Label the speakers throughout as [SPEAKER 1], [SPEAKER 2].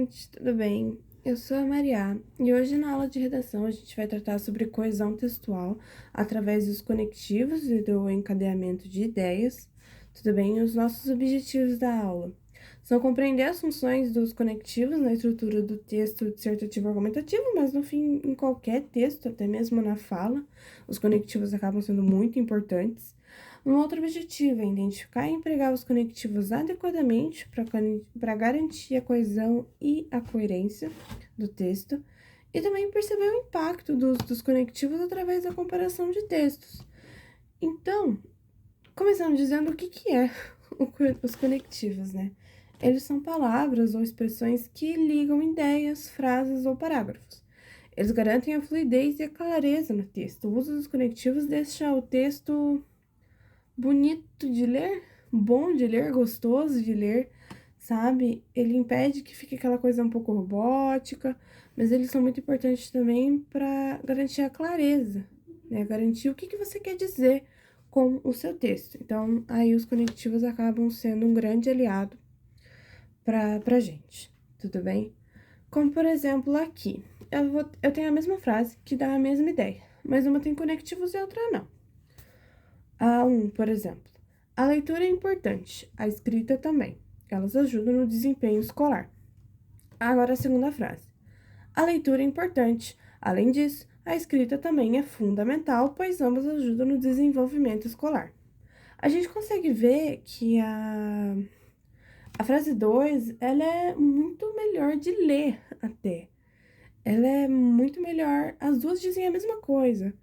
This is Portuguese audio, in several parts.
[SPEAKER 1] gente, tudo bem? Eu sou a Maria e hoje na aula de redação a gente vai tratar sobre coesão textual através dos conectivos e do encadeamento de ideias, tudo bem? Os nossos objetivos da aula são compreender as funções dos conectivos na estrutura do texto dissertativo argumentativo, mas no fim, em qualquer texto, até mesmo na fala, os conectivos acabam sendo muito importantes. Um outro objetivo é identificar e empregar os conectivos adequadamente para garantir a coesão e a coerência do texto, e também perceber o impacto dos conectivos através da comparação de textos. Então, começando dizendo o que é os conectivos, né? Eles são palavras ou expressões que ligam ideias, frases ou parágrafos. Eles garantem a fluidez e a clareza no texto. O uso dos conectivos deixa o texto bonito de ler, bom de ler, gostoso de ler, sabe? Ele impede que fique aquela coisa um pouco robótica, mas eles são muito importantes também para garantir a clareza, né? Garantir o que você quer dizer com o seu texto. Então, aí os conectivos acabam sendo um grande aliado pra gente, tudo bem? Como, por exemplo, aqui. Eu tenho a mesma frase que dá a mesma ideia, mas uma tem conectivos e a outra não. A 1, por exemplo. A leitura é importante, a escrita também. Elas ajudam no desempenho escolar. Agora a segunda frase. A leitura é importante. Além disso, a escrita também é fundamental, pois ambas ajudam no desenvolvimento escolar. A gente consegue ver que a frase 2, ela é muito melhor de ler até. Ela é muito melhor, as duas dizem a mesma coisa.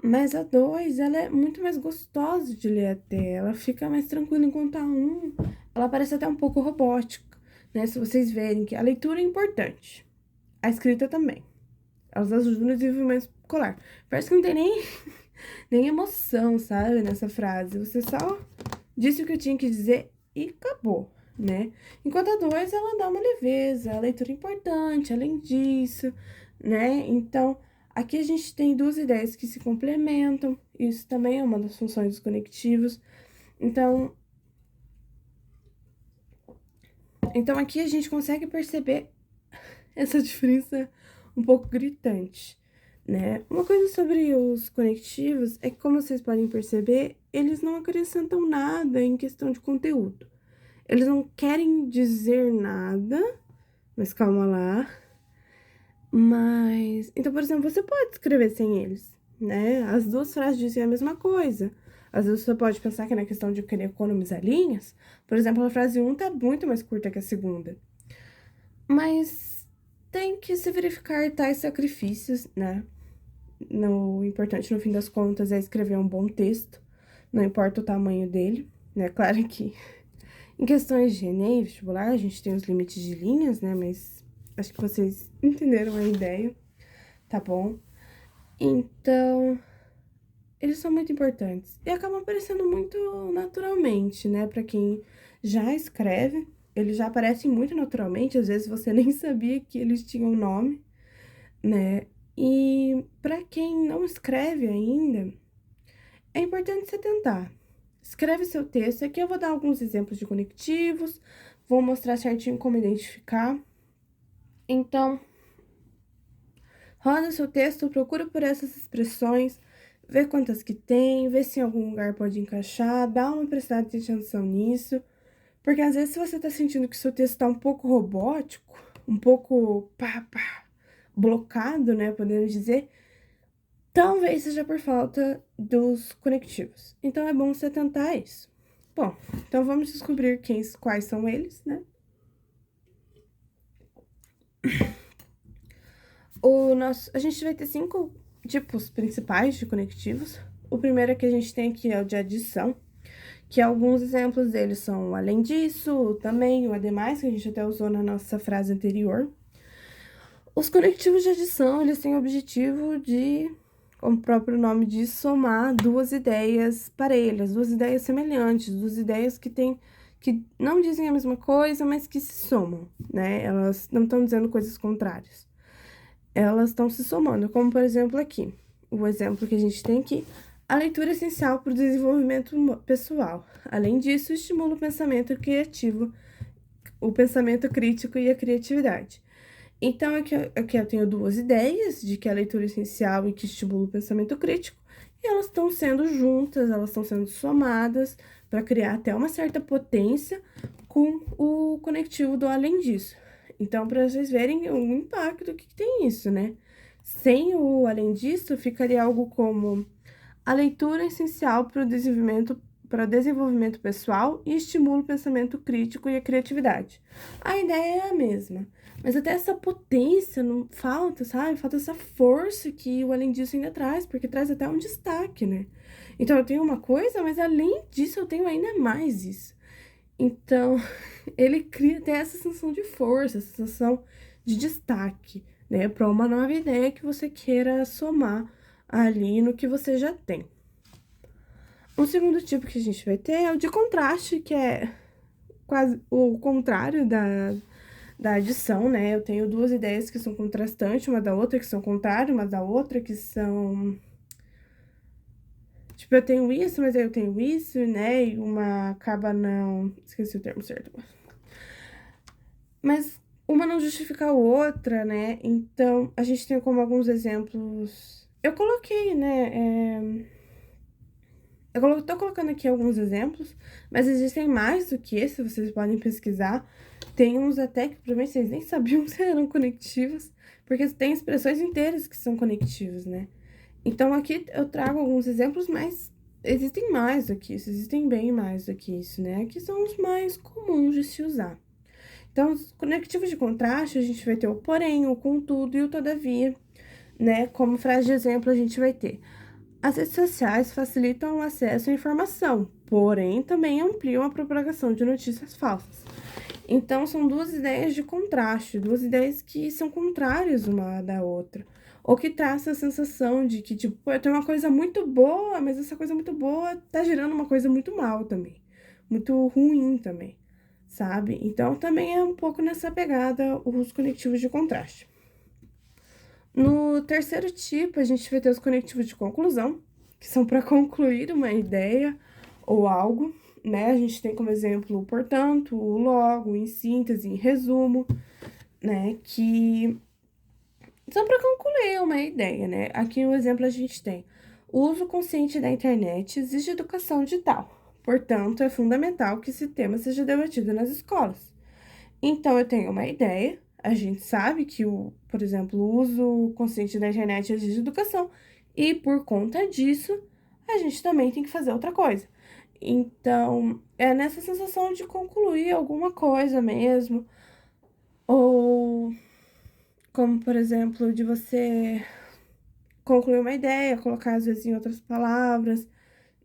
[SPEAKER 1] Mas a 2, ela é muito mais gostosa de ler até, ela fica mais tranquila, enquanto a 1, ela parece até um pouco robótica, né? Se vocês verem que a leitura é importante, a escrita também. Elas ajudam no desenvolvimento escolar. Parece que não tem nem emoção, sabe, nessa frase. Você só disse o que eu tinha que dizer e acabou, né? Enquanto a 2, ela dá uma leveza, a leitura é importante, além disso, né? Então, aqui a gente tem duas ideias que se complementam, isso também é uma das funções dos conectivos. Então aqui a gente consegue perceber essa diferença um pouco gritante, né? Uma coisa sobre os conectivos é que, como vocês podem perceber, eles não acrescentam nada em questão de conteúdo. Eles não querem dizer nada, mas calma lá. Então, por exemplo, você pode escrever sem eles, né? As duas frases dizem a mesma coisa. Às vezes você pode pensar que na questão de querer economizar linhas, por exemplo, a frase 1 tá muito mais curta que a segunda. Mas tem que se verificar tais sacrifícios, né? O importante, no fim das contas, é escrever um bom texto, não importa o tamanho dele, né? Claro que em questões de Enem, vestibular, a gente tem os limites de linhas, né? Mas acho que vocês entenderam a ideia, tá bom? Então, eles são muito importantes e acabam aparecendo muito naturalmente, né? Para quem já escreve, eles já aparecem muito naturalmente, às vezes você nem sabia que eles tinham nome, né? E para quem não escreve ainda, é importante você tentar. Escreve seu texto. Aqui eu vou dar alguns exemplos de conectivos, vou mostrar certinho como identificar. Então, roda seu texto, procura por essas expressões, vê quantas que tem, vê se em algum lugar pode encaixar, dá uma prestada atenção nisso, porque às vezes se você tá sentindo que seu texto tá um pouco robótico, um pouco blocado, né, podemos dizer, talvez seja por falta dos conectivos. Então é bom você tentar isso. Bom, então vamos descobrir quais são eles, né? A gente vai ter 5 tipos principais de conectivos. O primeiro que a gente tem aqui é o de adição, que alguns exemplos deles são além disso, o também, o ademais, que a gente até usou na nossa frase anterior. Os conectivos de adição, eles têm o objetivo de, como o próprio nome diz, somar duas ideias parelhas, duas ideias semelhantes, duas ideias que não dizem a mesma coisa, mas que se somam, né? Elas não estão dizendo coisas contrárias. Elas estão se somando, como por exemplo aqui, o exemplo que a gente tem aqui, a leitura é essencial para o desenvolvimento pessoal. Além disso, estimula o pensamento criativo o pensamento crítico e a criatividade. Então, aqui eu tenho duas ideias de que é a leitura essencial e que estimula o pensamento crítico, e elas estão sendo juntas, elas estão sendo somadas para criar até uma certa potência com o conectivo do além disso. Então, para vocês verem o impacto que tem isso, né? Sem o além disso, ficaria algo como a leitura é essencial para o desenvolvimento pessoal e estimula o pensamento crítico e a criatividade. A ideia é a mesma, mas até essa potência não falta, sabe? Falta essa força que o além disso ainda traz, porque traz até um destaque, né? Então eu tenho uma coisa, mas além disso eu tenho ainda mais isso. Então, ele cria até essa sensação de força, essa sensação de destaque, né, para uma nova ideia que você queira somar ali no que você já tem. O segundo tipo que a gente vai ter é o de contraste, que é quase o contrário da adição, né? Eu tenho duas ideias que são contrastantes uma da outra, que são contrárias uma da outra, que são. Tipo, eu tenho isso, mas aí eu tenho isso, né? E uma acaba não. Esqueci o termo certo. Mas uma não justifica a outra, né? Então, a gente tem como alguns exemplos. Eu coloquei, né? Tô colocando aqui alguns exemplos, mas existem mais do que esse, vocês podem pesquisar. Tem uns até que provavelmente vocês nem sabiam que eram conectivos, porque tem expressões inteiras que são conectivas, né? Então aqui eu trago alguns exemplos, mas existem mais do que isso, existem bem mais do que isso, né? Aqui são os mais comuns de se usar. Então, os conectivos de contraste, a gente vai ter o porém, o contudo e o todavia, né? Como frase de exemplo, a gente vai ter: as redes sociais facilitam o acesso à informação, porém também ampliam a propagação de notícias falsas. Então, são duas ideias de contraste, duas ideias que são contrárias uma da outra. Ou que traz a sensação de que, tipo, pô, eu tenho uma coisa muito boa, mas essa coisa muito boa tá gerando uma coisa muito mal também. Muito ruim também, sabe? Então, também é um pouco nessa pegada os conectivos de contraste. No terceiro tipo, a gente vai ter os conectivos de conclusão, que são para concluir uma ideia ou algo, né? A gente tem como exemplo o portanto, o logo, em síntese, em resumo, né? Que são para concluir uma ideia, né? Aqui no exemplo a gente tem: o uso consciente da internet exige educação digital. Portanto, é fundamental que esse tema seja debatido nas escolas. Então, eu tenho uma ideia, a gente sabe que, por exemplo, o uso consciente da internet exige educação, e por conta disso, a gente também tem que fazer outra coisa. Então, é nessa sensação de concluir alguma coisa mesmo, ou como, por exemplo, de você concluir uma ideia, colocar às vezes em outras palavras,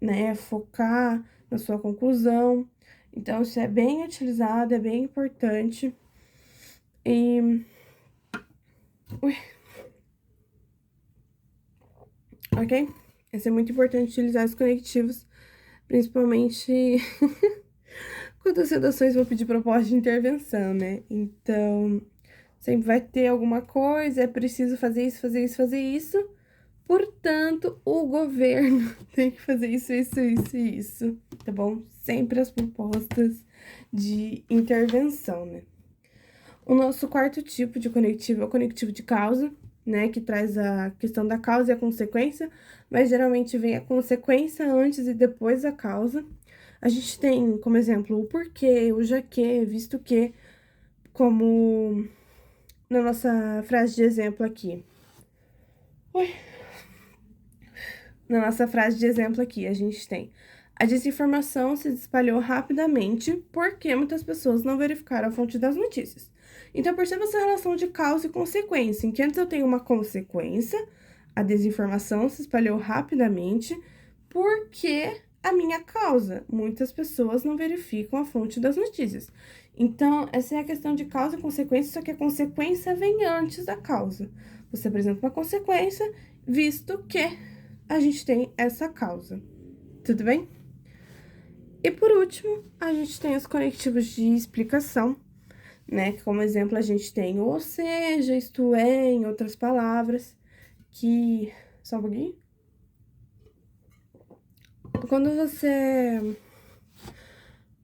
[SPEAKER 1] né, focar na sua conclusão. Então, isso é bem utilizado, é bem importante. E. Ui, ok? É muito importante utilizar os conectivos, principalmente quando as redações vão pedir proposta de intervenção, né? Então, sempre vai ter alguma coisa, é preciso fazer isso, fazer isso, fazer isso. Portanto, o governo tem que fazer isso, isso, isso e isso, tá bom? Sempre as propostas de intervenção, né? O nosso quarto tipo de conectivo é o conectivo de causa, né? Que traz a questão da causa e a consequência, mas geralmente vem a consequência antes e depois da causa. A gente tem como exemplo o porquê, o já que, visto que, como na nossa frase de exemplo aqui. Oi. Na nossa frase de exemplo aqui, a gente tem: a desinformação se espalhou rapidamente porque muitas pessoas não verificaram a fonte das notícias. Então, perceba essa relação de causa e consequência, em que antes eu tenho uma consequência, a desinformação se espalhou rapidamente porque a minha causa, muitas pessoas não verificam a fonte das notícias. Então, essa é a questão de causa e consequência, só que a consequência vem antes da causa. Você apresenta uma consequência, visto que a gente tem essa causa. Tudo bem? E por último, a gente tem os conectivos de explicação, né? Que como exemplo a gente tem ou seja, isto é, em outras palavras, que. Só um pouquinho. Quando você.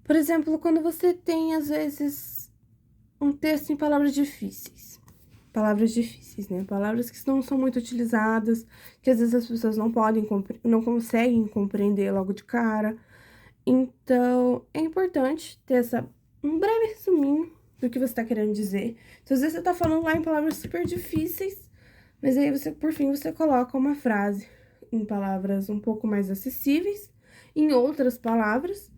[SPEAKER 1] Por exemplo, quando você tem, às vezes, um texto em palavras difíceis. Palavras difíceis, né? Palavras que não são muito utilizadas, que às vezes as pessoas não conseguem compreender logo de cara. Então, é importante ter um breve resuminho do que você está querendo dizer. Então, às vezes você está falando lá em palavras super difíceis, mas aí por fim, você coloca uma frase em palavras um pouco mais acessíveis, em outras palavras,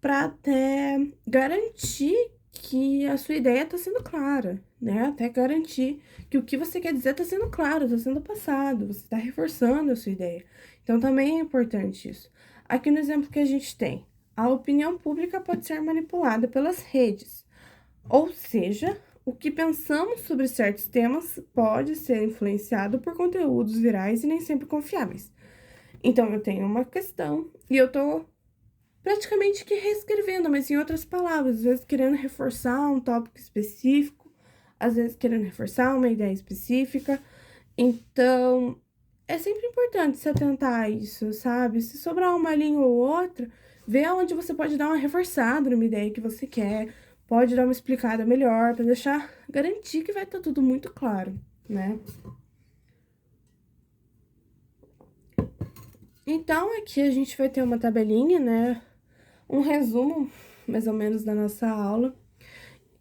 [SPEAKER 1] para até garantir que a sua ideia está sendo clara, né? Até garantir que o que você quer dizer está sendo claro, está sendo passado, você está reforçando a sua ideia. Então, também é importante isso. Aqui no exemplo que a gente tem, a opinião pública pode ser manipulada pelas redes, ou seja, o que pensamos sobre certos temas pode ser influenciado por conteúdos virais e nem sempre confiáveis. Então, eu tenho uma questão e eu tô praticamente que reescrevendo, mas em outras palavras, às vezes querendo reforçar um tópico específico, às vezes querendo reforçar uma ideia específica. Então, é sempre importante se atentar a isso, sabe? Se sobrar uma linha ou outra, ver onde você pode dar uma reforçada numa ideia que você quer, pode dar uma explicada melhor, para garantir que vai estar tudo muito claro, né? Então, aqui a gente vai ter uma tabelinha, né? Um resumo, mais ou menos, da nossa aula.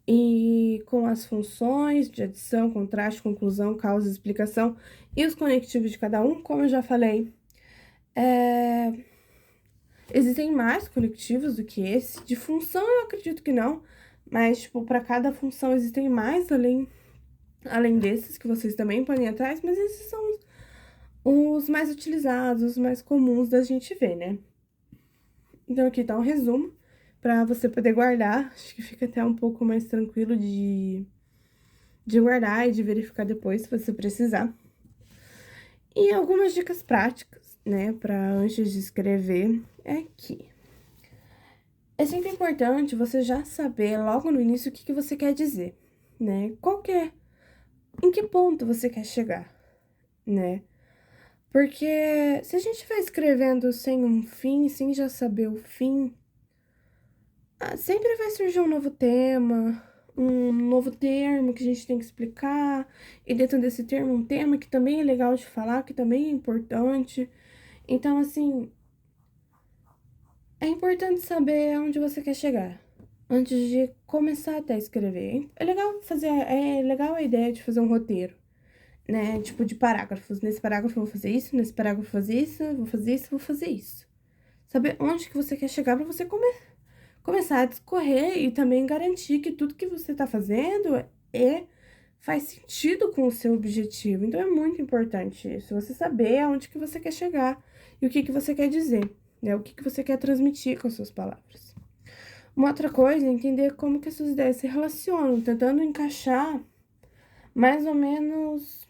[SPEAKER 1] E com as funções de adição, contraste, conclusão, causa, explicação e os conectivos de cada um, como eu já falei, existem mais conectivos do que esse. De função, eu acredito que não, mas, tipo, para cada função existem mais além desses que vocês também podem ir atrás, mas esses são os mais utilizados, os mais comuns da gente ver, né? Então, aqui tá um resumo para você poder guardar. Acho que fica até um pouco mais tranquilo de guardar e de verificar depois, se você precisar. E algumas dicas práticas, né, para antes de escrever é que é sempre importante você já saber logo no início o que você quer dizer, né? Em que ponto você quer chegar, né? Porque se a gente vai escrevendo sem um fim, sem já saber o fim, sempre vai surgir um novo tema, um novo termo que a gente tem que explicar, e dentro desse termo um tema que também é legal de falar, que também é importante. Então, assim, é importante saber onde você quer chegar antes de começar até a escrever. É legal a ideia de fazer um roteiro, né? Tipo, de parágrafos. Nesse parágrafo eu vou fazer isso, nesse parágrafo eu vou fazer isso, vou fazer isso, vou fazer isso. Saber onde que você quer chegar para você começar a discorrer e também garantir que tudo que você tá fazendo faz sentido com o seu objetivo. Então, é muito importante isso, você saber aonde que você quer chegar e o que você quer dizer, né? O que você quer transmitir com as suas palavras. Uma outra coisa é entender como que as suas ideias se relacionam, tentando encaixar mais ou menos,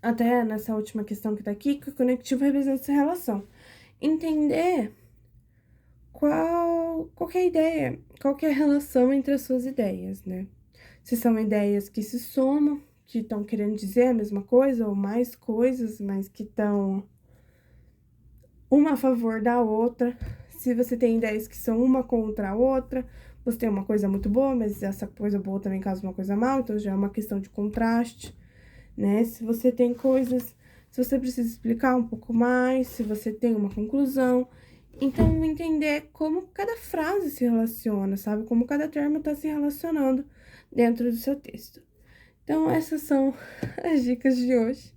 [SPEAKER 1] até nessa última questão que tá aqui, que o conectivo representa essa relação. Entender qual que é a ideia, qual que é a relação entre as suas ideias, né? Se são ideias que se somam, que estão querendo dizer a mesma coisa ou mais coisas, mas que estão uma a favor da outra. Se você tem ideias que são uma contra a outra, você tem uma coisa muito boa, mas essa coisa boa também causa uma coisa mal, então já é uma questão de contraste, né? Se você tem coisas, se você precisa explicar um pouco mais, se você tem uma conclusão. Então, entender como cada frase se relaciona, sabe? Como cada termo está se relacionando dentro do seu texto. Então, essas são as dicas de hoje.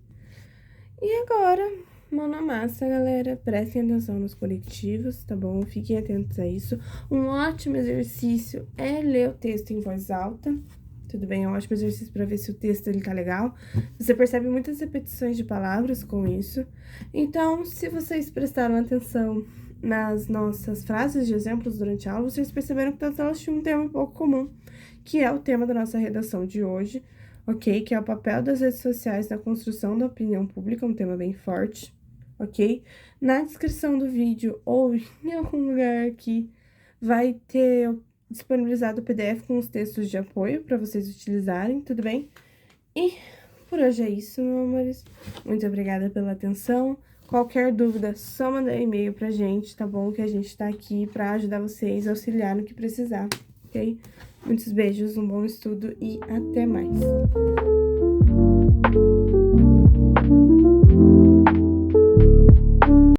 [SPEAKER 1] E agora, mão na massa, galera. Prestem atenção nos conectivos, tá bom? Fiquem atentos a isso. Um ótimo exercício é ler o texto em voz alta. Tudo bem? É um ótimo exercício para ver se o texto ele tá legal. Você percebe muitas repetições de palavras com isso. Então, se vocês prestaram atenção nas nossas frases de exemplos durante a aula, vocês perceberam que todas elas tinham um tema um pouco comum, que é o tema da nossa redação de hoje, ok? Que é o papel das redes sociais na construção da opinião pública, um tema bem forte, ok? Na descrição do vídeo ou em algum lugar aqui vai ter disponibilizado o PDF com os textos de apoio para vocês utilizarem, tudo bem? E por hoje é isso, meus amores. Muito obrigada pela atenção. Qualquer dúvida, só mandar e-mail pra gente, tá bom? Que a gente tá aqui pra ajudar vocês, auxiliar no que precisar. ok? Muitos beijos, um bom estudo e até mais!